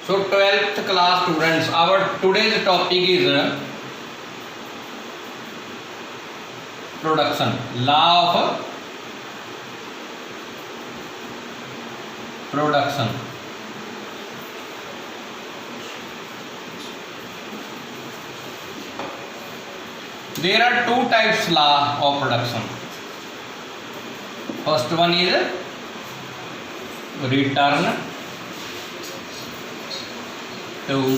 So 12th class students, our today's topic is production, law of production. There are two types law of production. First one is return to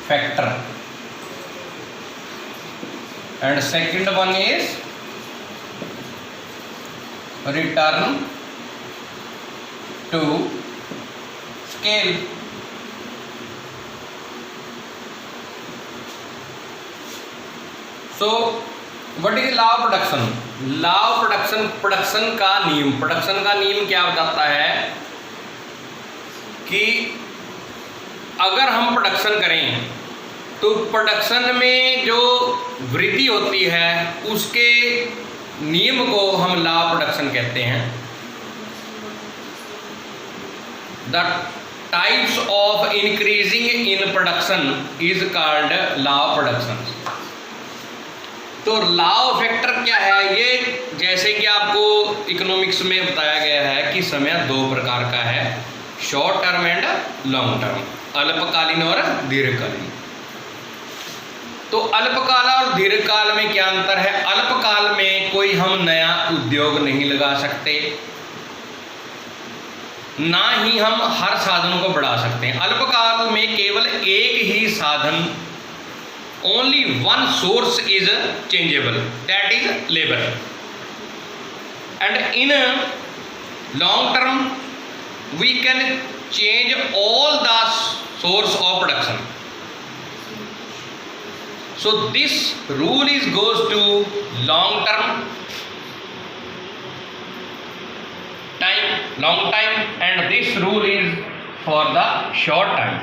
factor, and second one is return to scale. So what is law of production? Law of production, production का नियम, production का नियम क्या बताता है कि अगर हम प्रोडक्शन करें तो प्रोडक्शन में जो वृद्धि होती है उसके नियम को हम लॉ ऑफ प्रोडक्शन कहते हैं. The types of increasing in production is called law of production. तो लॉ ऑफ फैक्टर क्या है? ये जैसे कि आपको इकोनॉमिक्स में बताया गया है कि समय दो प्रकार का है, short term and long term, अल्पकालीन और दीर्घकालीन. तो अल्पकाल और दीर्घकाल में क्या अंतर है? अल्पकाल में कोई हम नया उद्योग नहीं लगा सकते, ना ही हम हर साधन को बढ़ा सकते हैं. अल्पकाल में केवल एक ही साधन, only one source is changeable, that is labour. And in long term we can change all the source of production. So this rule is goes to long time, and this rule is for the short time.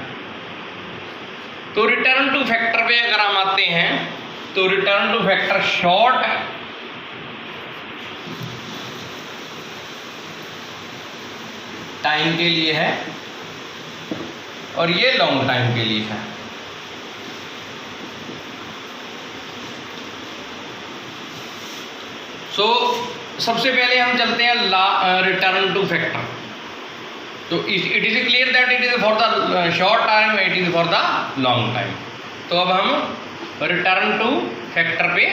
तो return to factor पे अगर हम आते हैं तो return to factor short time के लिए है और ये लॉन्ग टाइम के लिए है. सो सबसे पहले हम चलते हैं रिटर्न टू फैक्टर. तो it is clear that it is for the short time, it is for the long time. तो अब हम रिटर्न टू फैक्टर पे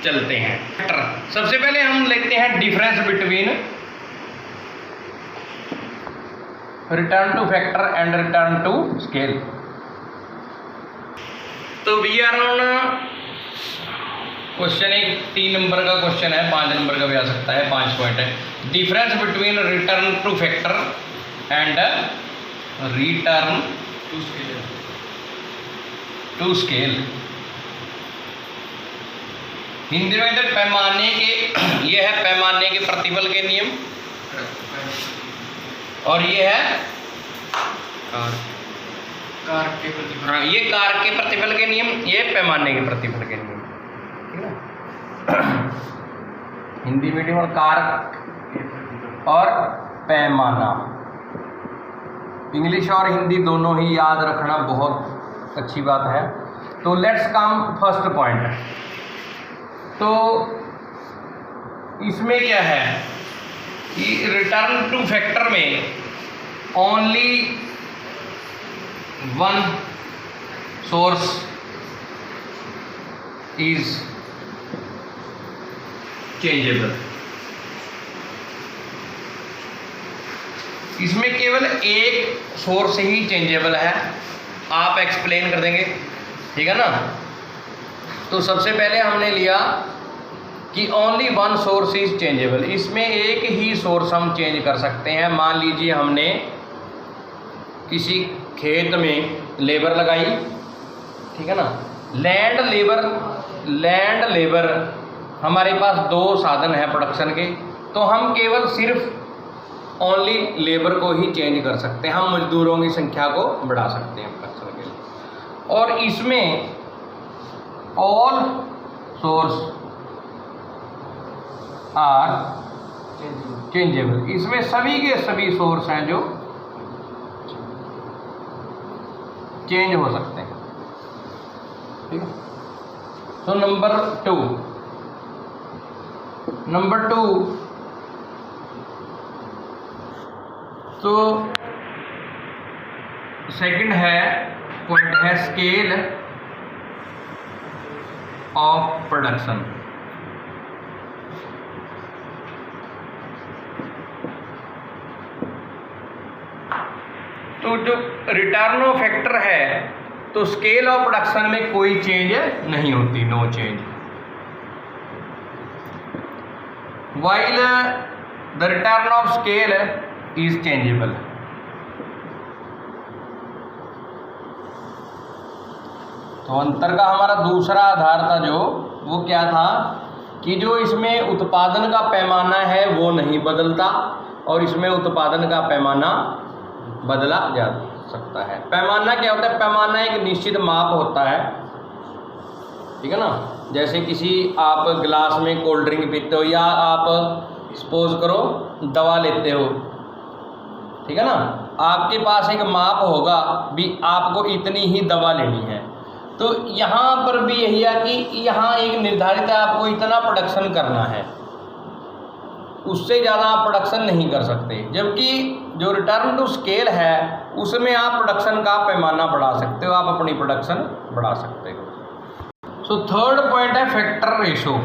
चलते हैं. फैक्टर सबसे पहले हम लेते हैं difference between return to factor and return to scale. तो वी आर ऑन क्वेश्चन, एक 3 नंबर का क्वेश्चन है, 5 नंबर का भी आ सकता है, 5 पॉइंट है. Difference between return to factor and return to scale. Hindi में तो पैमाने के, ये है पैमाने के प्रतिबल के नियम, और ये है कार के प्रतिबल. हाँ, ये कार के प्रतिबल के नियम, ये पैमाने के प्रतिबल के नियम, ठीक है. हिंदी मीडियम और कार और पैमाना. इंग्लिश और हिंदी दोनों ही याद रखना बहुत अच्छी बात है. तो लेट्स कम फर्स्ट पॉइंट. तो इसमें क्या है कि रिटर्न टू फैक्टर में only one source is changeable. इसमें केवल एक सोर्स ही चेंजेबल है. आप एक्सप्लेन कर देंगे, ठीक है ना. तो सबसे पहले हमने लिया कि only one source is changeable. इसमें एक ही सोर्स हम चेंज कर सकते हैं. मान लीजिए हमने किसी खेत में लेबर लगाई, ठीक है ना. लैंड लेबर हमारे पास 2 साधन है प्रोडक्शन के, तो हम केवल सिर्फ ओनली लेबर को ही चेंज कर सकते हैं. हम मजदूरों की संख्या को बढ़ा सकते हैं प्रोडक्शन के लिए. और इसमें ऑल सोर्स आर चेंजेबल. इसमें सभी के सभी सोर्स हैं जो चेंज हो सकते हैं, ठीक है। तो नंबर टू तो सेकंड पॉइंट है स्केल ऑफ प्रोडक्शन। तो जो रिटर्न ऑफ फैक्टर है, तो स्केल ऑफ प्रोडक्शन में कोई चेंज नहीं होती, no change. While the return of scale is changeable. तो अंतर का हमारा दूसरा आधार था जो, वो क्या था कि जो इसमें उत्पादन का पैमाना है वो नहीं बदलता, और इसमें उत्पादन का पैमाना बदला जा सकता है। पैमाना क्या होता है? पैमाना एक निश्चित माप होता है, ठीक है ना। जैसे किसी आप गिलास में कोल्ड ड्रिंक पीते हो, या आप सपोज करो दवा लेते हो, ठीक है ना, आपके पास एक माप होगा भी आपको इतनी ही दवा लेनी है। तो यहाँ पर भी यही है कि यहाँ एक निर्धारित है, आपको इतना प्रोडक्शन करना है, उससे ज़्यादा आप प्रोडक्शन नहीं कर सकते। जबकि जो रिटर्न टू स्केल है उसमें आप प्रोडक्शन का पैमाना बढ़ा सकते हो, आप अपनी प्रोडक्शन बढ़ा सकते हो। सो थर्ड पॉइंट है फैक्टर रेशो।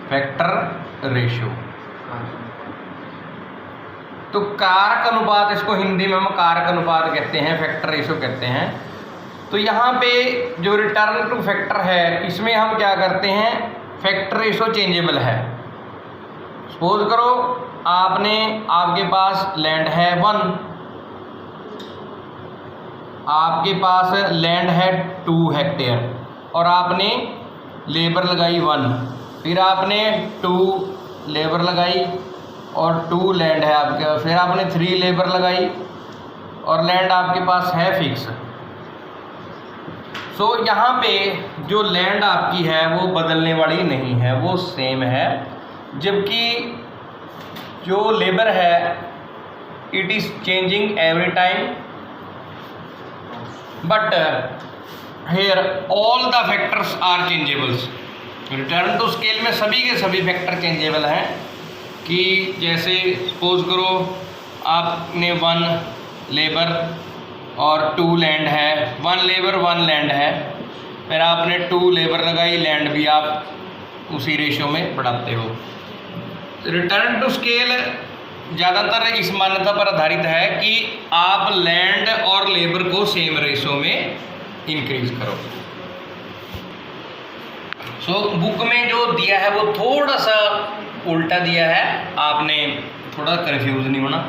फैक्टर रेशो तो कारक अनुपात, इसको हिंदी में हम कारक अनुपात कहते हैं, फैक्टर रेशो कहते हैं। तो यहाँ पे जो रिटर्न टू फैक्टर है, इसमें हम क्या करते हैं, फैक्टर रेशो चेंजेबल है। सपोज करो आपके पास लैंड है 1, आपके पास लैंड है 2 हेक्टेयर, और आपने लेबर लगाई 1, फिर आपने 2 लेबर लगाई और 2 लैंड है आपके, फिर आपने 3 लेबर लगाई और लैंड आपके पास है फिक्स। सो यहाँ पे जो लैंड आपकी है वो बदलने वाली नहीं है, वो सेम है। जबकि जो लेबर है it is changing every time, but here all the factors are changeables. Return to scale में सभी के सभी फैक्टर चेंजेबल हैं। कि जैसे सपोज करो आपने 1 लेबर और 2 लैंड है, 1 लेबर 1 लैंड है, फिर आपने 2 लेबर लगाई, लैंड भी आप उसी रेशो में बढ़ाते हो। रिटर्न टू स्केल ज़्यादातर इस मान्यता पर आधारित है कि आप लैंड और लेबर को सेम रेशो में इंक्रीज करो। सो बुक में जो दिया है वो थोड़ा सा उल्टा दिया है, आपने थोड़ा कंफ्यूज नहीं होना।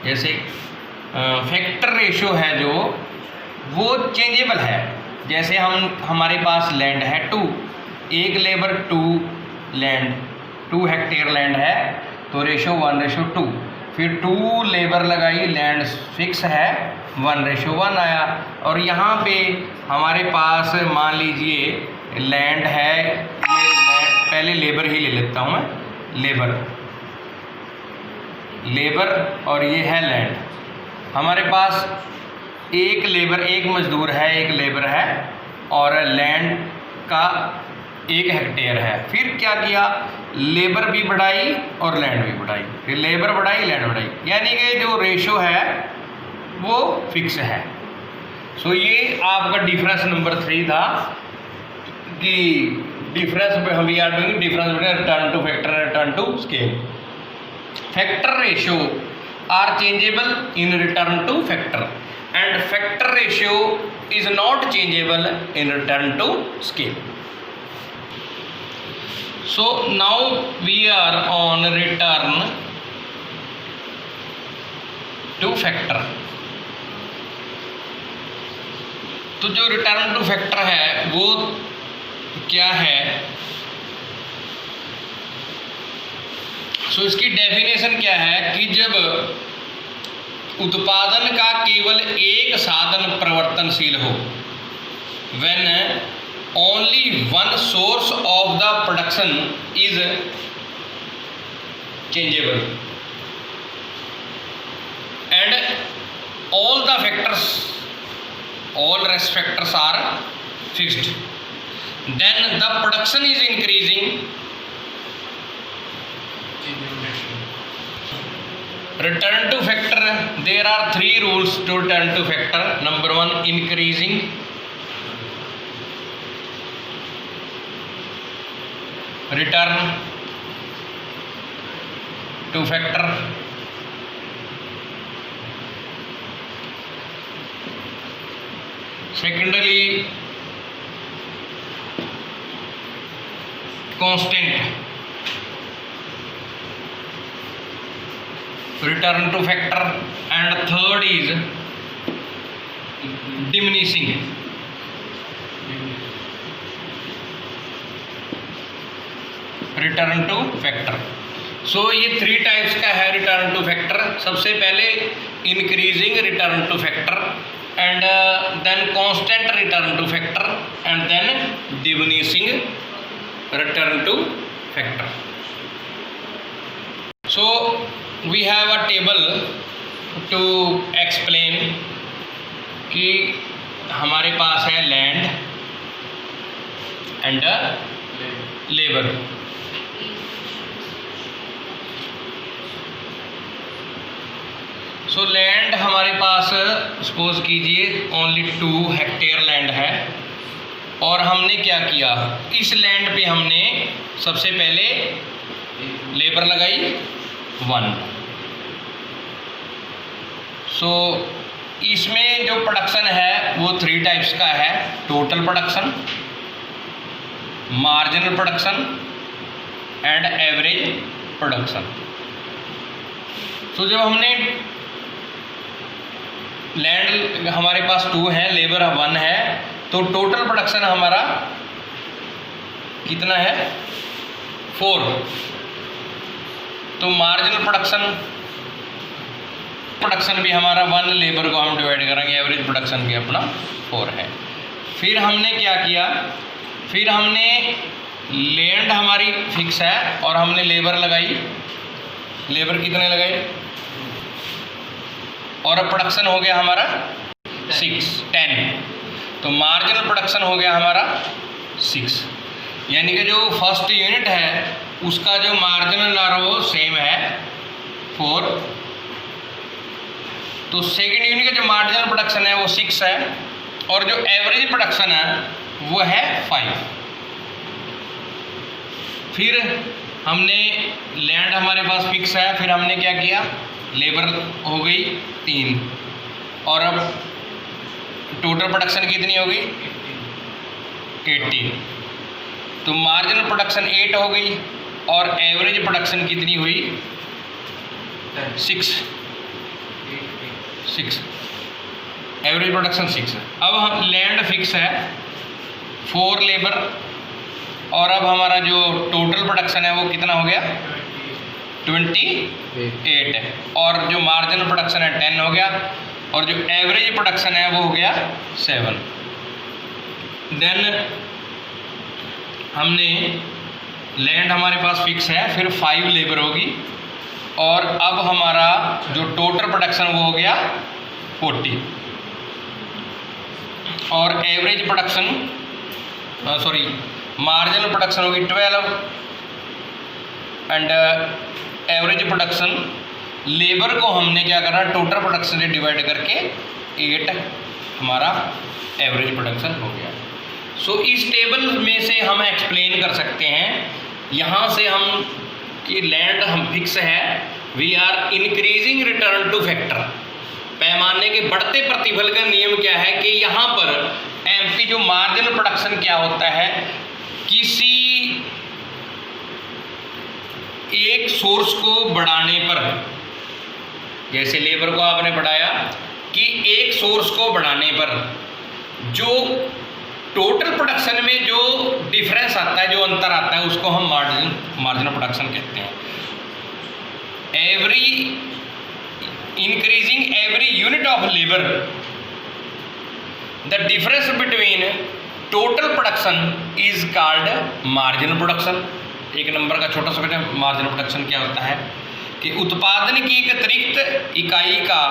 जैसे फैक्टर रेशो है जो वो चेंजेबल है। जैसे हमारे पास लैंड है 2, 1 लेबर 2 लैंड, 2 हेक्टेयर लैंड है, तो रेशो 1:2। फिर 2 लेबर लगाई, लैंड फिक्स है, 1:1 आया। और यहाँ पे हमारे पास मान लीजिए लैंड है, ये लैंड, पहले लेबर ही ले लेता हूँ मैं, लेबर और ये है लैंड। हमारे पास एक लेबर, एक मजदूर है, एक लेबर है, और लैंड का 1 हेक्टेयर है। फिर क्या किया, लेबर भी बढ़ाई और लैंड भी बढ़ाई, फिर लेबर बढ़ाई लैंड बढ़ाई, यानी कि जो रेशो है वो फिक्स है। सो ये आपका डिफरेंस नंबर 3 था कि डिफरेंस हम we are doing difference between return to factor and return to scale. Factor ratio are changeable in return to factor and factor ratio is not changeable in return to scale. So now we are on return to factor. तो जो return to factor है वो क्या है, सो इसकी definition क्या है कि जब उत्पादन का केवल एक साधन परिवर्तनशील हो, when only one source of the production is changeable and all the factors all rest factors are fixed. Then the production is increasing. Return to factor, there are three rules to return to factor. Number one, increasing. Return to factor. Secondly, constant. Return to factor. And third is diminishing. Return to factor. So ये three types का है return to factor. सबसे पहले increasing return to factor, and then constant return to factor, and then diminishing return to factor. So we have a table to explain कि हमारे पास है land and labour. So land हमारे पास suppose कीजिए only 2 hectare land है, और हमने क्या किया, इस लैंड पे हमने सबसे पहले लेबर लगाई 1. सो इसमें जो प्रोडक्शन है वो 3 टाइप्स का है. Total production, marginal production and average production. So जब हमने लैंड हमारे पास 2 है, लेबर 1 है, तो टोटल प्रोडक्शन हमारा कितना है 4. तो मार्जिनल प्रोडक्शन भी हमारा 1, लेबर को हम डिवाइड करेंगे, एवरेज प्रोडक्शन भी अपना 4 है. फिर हमने क्या किया, फिर हमने लैंड हमारी फिक्स है और हमने लेबर लगाई. लेबर कितने लगाए, और अब प्रोडक्शन हो गया हमारा 10. तो मार्जिनल प्रोडक्शन हो गया हमारा 6. यानी कि जो फर्स्ट यूनिट है उसका जो मार्जिनल आ रहा वो सेम है 4. तो सेकेंड यूनिट का जो मार्जिनल प्रोडक्शन है वो 6 है, और जो एवरेज प्रोडक्शन है वो है 5. फिर हमने लैंड हमारे पास फिक्स है, फिर हमने क्या किया, लेबर हो गई 3, और अब टोटल प्रोडक्शन कितनी होगी 18. तो मार्जिनल प्रोडक्शन 8 हो गई, और एवरेज प्रोडक्शन कितनी हुई 6. Average production 6. अब हम लैंड फिक्स है 4 लेबर, और अब हमारा जो टोटल प्रोडक्शन है वो कितना हो गया 28 है, और जो मार्जिनल प्रोडक्शन है 10 हो गया, और जो एवरेज प्रोडक्शन है वो हो गया 7. देन हमने लैंड हमारे पास फिक्स है, फिर 5 लेबर होगी, और अब हमारा जो टोटल प्रोडक्शन वो हो गया 40, और एवरेज प्रोडक्शन मार्जिनल प्रोडक्शन होगी 12, एंड एवरेज प्रोडक्शन लेबर को हमने क्या करना, टोटल प्रोडक्शन से डिवाइड करके 8 हमारा एवरेज प्रोडक्शन हो गया. सो इस टेबल में से हम एक्सप्लेन कर सकते हैं, यहाँ से हम कि लैंड हम फिक्स है, we are increasing return to factor. पैमाने के बढ़ते प्रतिफल का नियम क्या है कि यहाँ पर एमपी जो मार्जिनल प्रोडक्शन क्या होता है, किसी एक सोर्स को बढ़ाने पर, जैसे लेबर को आपने बढ़ाया, कि एक सोर्स को बढ़ाने पर जो टोटल प्रोडक्शन में जो डिफरेंस आता है, जो अंतर आता है, उसको हम मार्जिनल प्रोडक्शन कहते हैं. Increasing every unit of labour, the difference between total production is called marginal production. एक नंबर का छोटा सा मार्जिनल प्रोडक्शन क्या होता है कि उत्पादन की एक अतिरिक्त इकाई का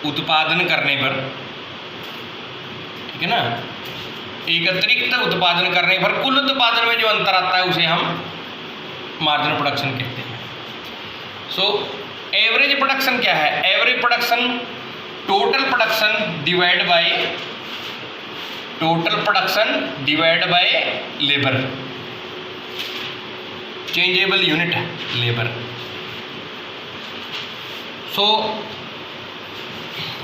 उत्पादन करने पर ठीक है ना। एक अतिरिक्त उत्पादन करने पर कुल उत्पादन में जो अंतर आता है उसे हम मार्जिनल प्रोडक्शन कहते हैं। सो एवरेज प्रोडक्शन क्या है? Average production total production divide by labour, changeable unit labour. So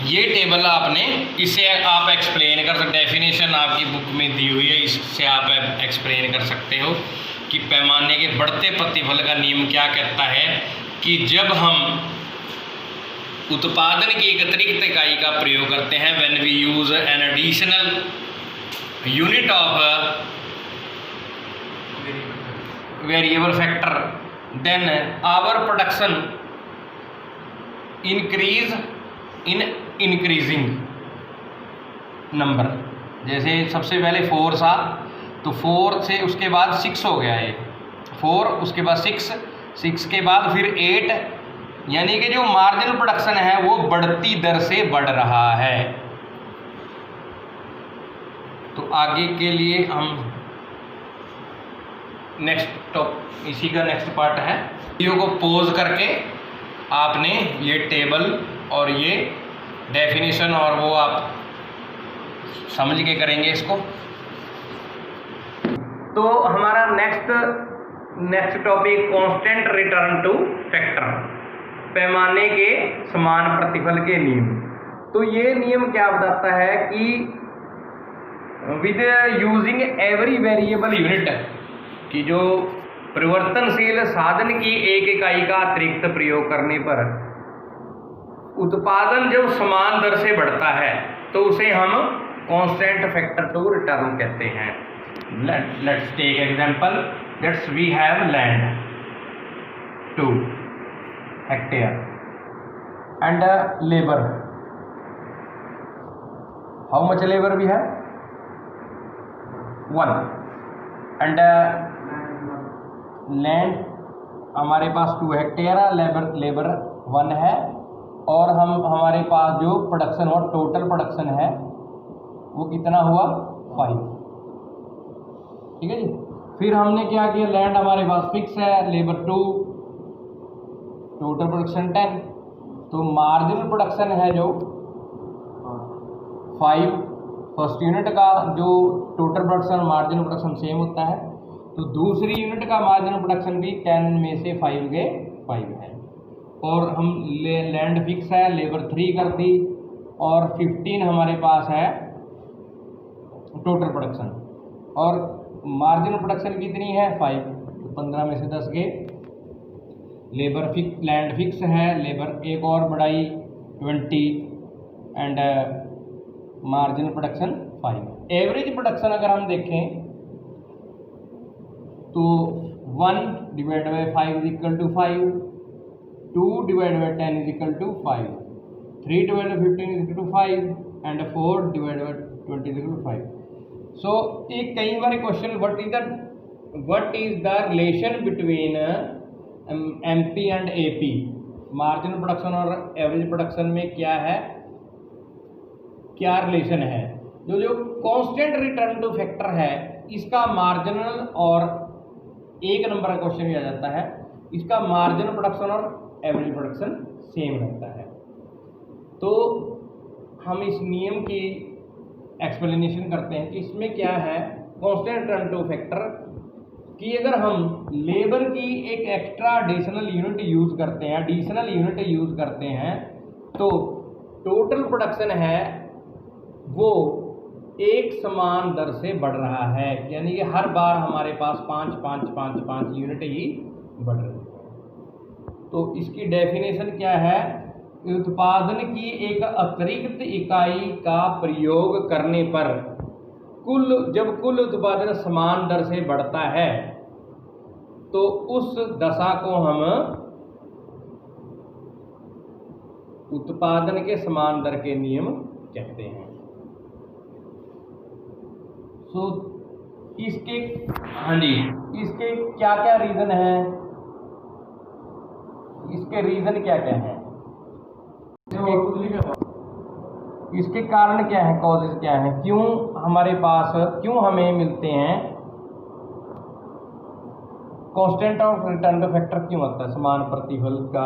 ये टेबल आपने, इसे आप एक्सप्लेन कर सकते, डेफिनेशन आपकी बुक में दी हुई है, इससे आप एक्सप्लेन कर सकते हो कि पैमाने के बढ़ते प्रतिफल का नियम क्या कहता है कि जब हम उत्पादन की एक अतिरिक्त इकाई का प्रयोग करते हैं, when we use an additional unit of variable factor, then our production increase in increasing number. जैसे सबसे पहले 4 था तो 4 से उसके बाद 6 हो गया, ये 4 उसके बाद 6 के बाद फिर 8, यानी कि जो मार्जिनल प्रोडक्शन है वो बढ़ती दर से बढ़ रहा है। तो आगे के लिए हम इसी का नेक्स्ट पार्ट है, वीडियो को पॉज करके आपने ये टेबल और ये डेफिनेशन और वो आप समझ के करेंगे इसको। तो हमारा next topic constant return to factor, पैमाने के समान प्रतिफल के नियम। तो ये नियम क्या बताता है कि with using every variable unit, कि जो परिवर्तनशील साधन की एक इकाई का अतिरिक्त प्रयोग करने पर उत्पादन जब समान दर से बढ़ता है तो उसे हम कांस्टेंट फैक्टर टू रिटर्न कहते हैं। Let's take example, let's we have land 2 hectare and labour, how much labour we have 1 and land हमारे पास 2 हेक्टेयर है, लेबर 1 है, और हमारे पास जो प्रोडक्शन और टोटल प्रोडक्शन है वो कितना हुआ 5। ठीक है जी। फिर हमने क्या किया, लैंड हमारे पास फिक्स है, लेबर 2, टोटल प्रोडक्शन 10, तो मार्जिनल प्रोडक्शन है जो 5, फर्स्ट यूनिट का जो total production marginal production same होता है, तो दूसरी यूनिट का मार्जिनल प्रोडक्शन भी 10 में से 5 गए 5 है, और हम लैंड फिक्स है, लेबर 3 कर दी, और 15 हमारे पास है टोटल प्रोडक्शन, और मार्जिनल प्रोडक्शन कितनी है 5, तो 15 में से 10 गए। लेबर फिक्स, लैंड फिक्स है, लेबर एक और बढ़ाई 20, and marginal production 5। Average production अगर हम देखें तो 1 divide by 5 is equal to 5, 2 divide by 10 is equal to 5, 3 divide by 15 is equal to 5, and 4 divide by 20 is equal to 5। So एक कई बार question, what is the relation between MP and AP, marginal production और average production में क्या है, क्या relation है। जो कांस्टेंट रिटर्न टू फैक्टर है इसका मार्जिनल, और एक नंबर का क्वेश्चन भी आ जाता है, इसका मार्जिनल प्रोडक्शन और एवरेज प्रोडक्शन सेम रहता है। तो हम इस नियम की एक्सप्लेनेशन करते हैं कि इसमें क्या है कांस्टेंट रिटर्न टू फैक्टर, कि अगर हम लेबर की एक एक्स्ट्रा एडिशनल यूनिट यूज़ करते हैं तो टोटल प्रोडक्शन है वो एक समान दर से बढ़ रहा है, यानी कि हर बार हमारे पास 5 यूनिट ही बढ़ रही है। तो इसकी डेफिनेशन क्या है, उत्पादन की एक अतिरिक्त इकाई का प्रयोग करने पर जब कुल उत्पादन समान दर से बढ़ता है तो उस दशा को हम उत्पादन के समान दर के नियम कहते हैं। सो इसके, हाँ जी, इसके क्या क्या रीज़न है, इसके रीज़न क्या क्या है, इसके कारण क्या है, कॉजेज क्या है, क्यों हमारे पास, क्यों हमें मिलते हैं constant of return to factor, क्यों आता है समान प्रतिफल का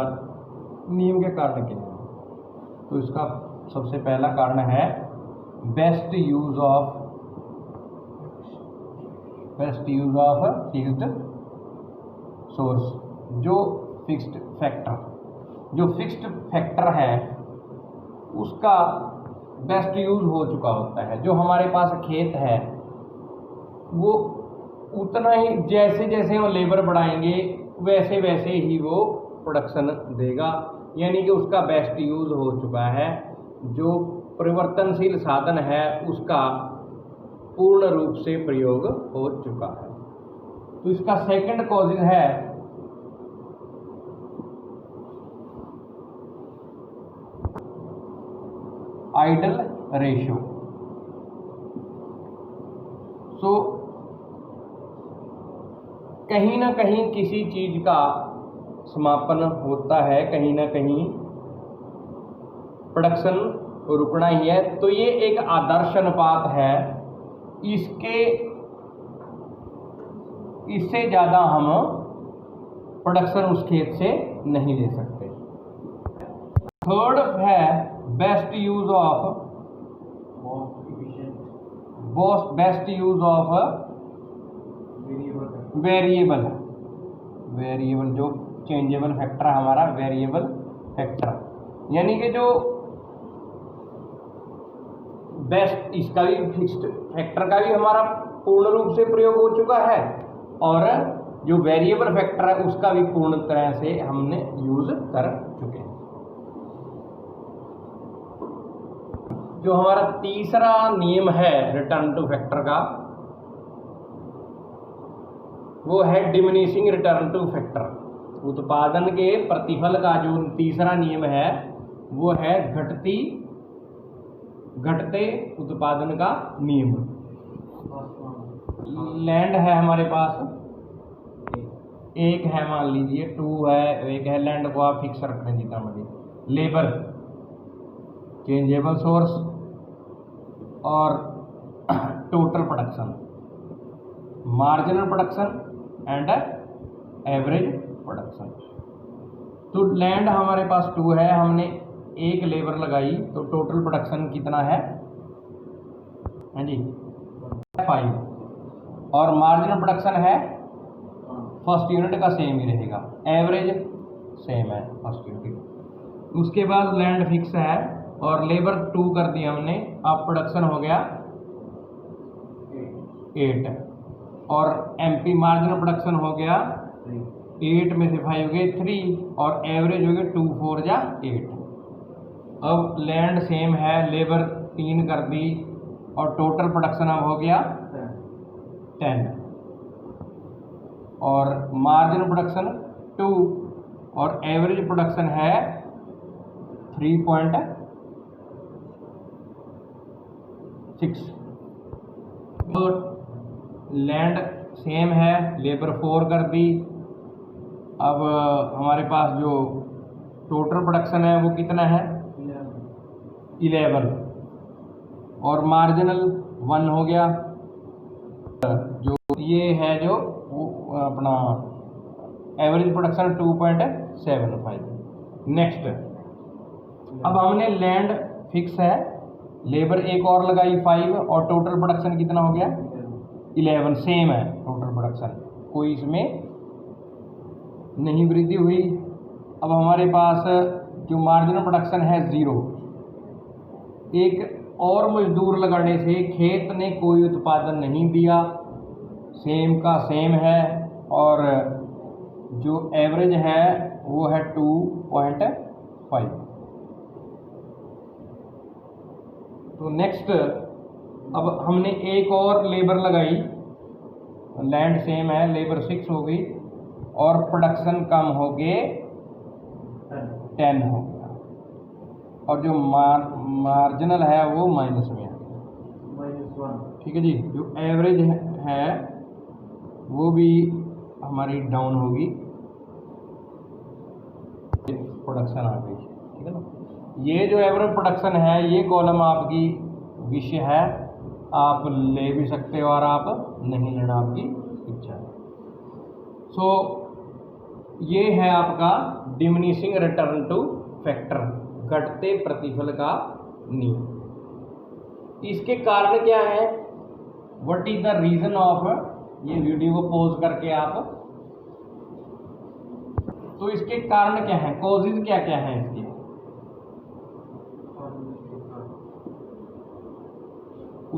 नियम के कारण क्या है? तो इसका सबसे पहला कारण है best use of fixed source. जो फिक्स्ड फैक्टर है उसका बेस्ट यूज हो चुका होता है। जो हमारे पास खेत है वो उतना ही, जैसे जैसे हम लेबर बढ़ाएंगे वैसे वैसे ही वो प्रोडक्शन देगा, यानी कि उसका बेस्ट यूज हो चुका है। जो परिवर्तनशील साधन है उसका पूर्ण रूप से प्रयोग हो चुका है। तो इसका सेकंड कॉजेज है आइडल रेशियो। सो कहीं ना कहीं किसी चीज का समापन होता है, कहीं ना कहीं प्रोडक्शन रुकना ही है। तो ये एक आदर्श अनुपात है, इससे ज़्यादा हम प्रोडक्शन उस खेत से नहीं ले सकते। थर्ड है बेस्ट यूज ऑफ वेरिएबल, जो चेंजेबल फैक्टर है हमारा वेरिएबल फैक्टर, यानी कि जो बेस्ट, इसका भी फिक्स्ड फैक्टर का भी हमारा पूर्ण रूप से प्रयोग हो चुका है और जो वेरिएबल फैक्टर है उसका भी पूर्ण तरह से हमने यूज कर चुके हैं। जो हमारा तीसरा नियम है रिटर्न टू फैक्टर का वो है डिमिनिशिंग रिटर्न टू फैक्टर। उत्पादन के प्रतिफल का जो तीसरा नियम है वो है घटते उत्पादन का नियम। लैंड है हमारे पास, एक है मान लीजिए 2 है, एक है लैंड को आप फिक्स रखने देता मुझे। लेबर चेंजेबल सोर्स और total production, marginal production and average production. तो लैंड हमारे पास 2 है, हमने एक लेबर लगाई तो टोटल प्रोडक्शन कितना है, हाँ जी 5, और मार्जिनल प्रोडक्शन है फर्स्ट यूनिट का सेम ही रहेगा, एवरेज सेम है फर्स्ट यूनिट। उसके बाद लैंड फिक्स है और लेबर 2 कर दिया हमने, अब प्रोडक्शन हो गया 8 और एमपी मार्जिनल प्रोडक्शन हो गया 8 में से 5 हो गए 3 और एवरेज हो गया 2 4 जा 8। अब लैंड सेम है, लेबर 3 कर दी और टोटल प्रोडक्शन अब हो गया 10 और मार्जिनल प्रोडक्शन 2 और एवरेज प्रोडक्शन है 3.6। और लैंड सेम है, लेबर 4 कर दी, अब हमारे पास जो टोटल प्रोडक्शन है वो कितना है 11 और मार्जिनल 1 हो गया। जो ये है जो अपना एवरेज प्रोडक्शन 2.75। नेक्स्ट, अब हमने लैंड फिक्स है, लेबर एक और लगाई 5 और टोटल प्रोडक्शन कितना हो गया 11, सेम है टोटल प्रोडक्शन, कोई इसमें नहीं वृद्धि हुई। अब हमारे पास जो मार्जिनल प्रोडक्शन है 0, एक और मजदूर लगाने से खेत ने कोई उत्पादन नहीं दिया, सेम का सेम है और जो एवरेज है वो है 2.5। तो नेक्स्ट, अब हमने एक और लेबर लगाई, लैंड सेम है, लेबर 6 हो गई और प्रोडक्शन कम हो गए 10 हो गया और जो मार्जिनल है वो माइनस में है -1। ठीक है जी, जो एवरेज है वो भी हमारी डाउन होगी, प्रोडक्शन आ गई, ठीक है ना। ये जो एवरेज प्रोडक्शन है ये कॉलम आपकी विषय है, आप ले भी सकते हो और आप नहीं लेना आपकी इच्छा है। सो ये है आपका डिमिनिशिंग रिटर्न टू फैक्टर, घटते प्रतिफल का नियम। इसके कारण क्या है, what is the reason of, ये वीडियो को पॉज करके आप, तो इसके कारण क्या है, कॉजेज क्या क्या है इसके,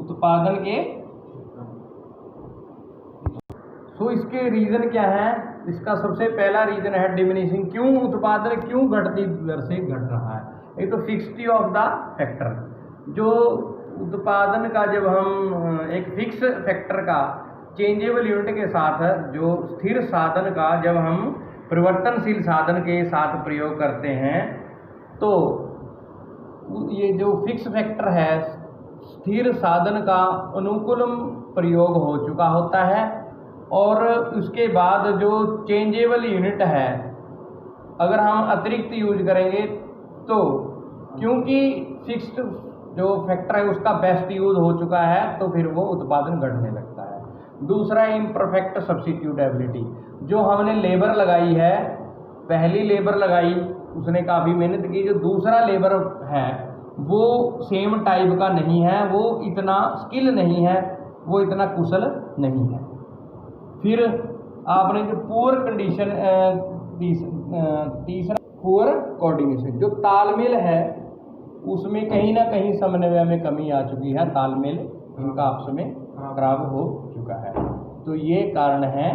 उत्पादन के, तो इसके रीजन क्या है, इसका सबसे पहला रीजन है डिमिनिशिंग, क्यों उत्पादन क्यों घटती दर से घट रहा है। एक तो फिक्सिटी ऑफ द फैक्टर, जो उत्पादन का जब हम एक फिक्स फैक्टर का चेंजेबल यूनिट के साथ, जो स्थिर साधन का जब हम परिवर्तनशील साधन के साथ प्रयोग करते हैं, तो ये जो फिक्स फैक्टर है स्थिर साधन का अनुकूलम प्रयोग हो चुका होता है, और उसके बाद जो चेंजेबल यूनिट है अगर हम अतिरिक्त यूज करेंगे तो, क्योंकि फिक्स्ड जो फैक्टर है उसका बेस्ट यूज हो चुका है, तो फिर वो उत्पादन घटने लगता है। दूसरा इम्परफेक्ट सब्स्टिट्यूटेबिलिटी, जो हमने लेबर लगाई है, पहली लेबर लगाई उसने काफ़ी मेहनत की, जो दूसरा लेबर है वो सेम टाइप का नहीं है, वो इतना स्किल नहीं है, वो इतना कुशल नहीं है। फिर आपने जो पुअर कंडीशन, तीसरा पुअर कोऑर्डिनेशन, जो तालमेल है उसमें कहीं ना कहीं समन्वय में कमी आ चुकी है, तालमेल इनका आपस में खराब हो चुका है। तो ये कारण है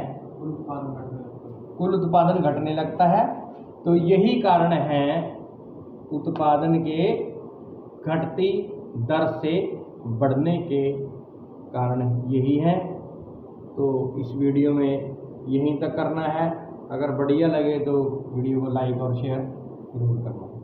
कुल उत्पादन घटने लगता है। तो यही कारण है उत्पादन के घटती दर से बढ़ने के कारण यही है। तो इस वीडियो में यहीं तक करना है। अगर बढ़िया लगे तो वीडियो को लाइक और शेयर जरूर करना।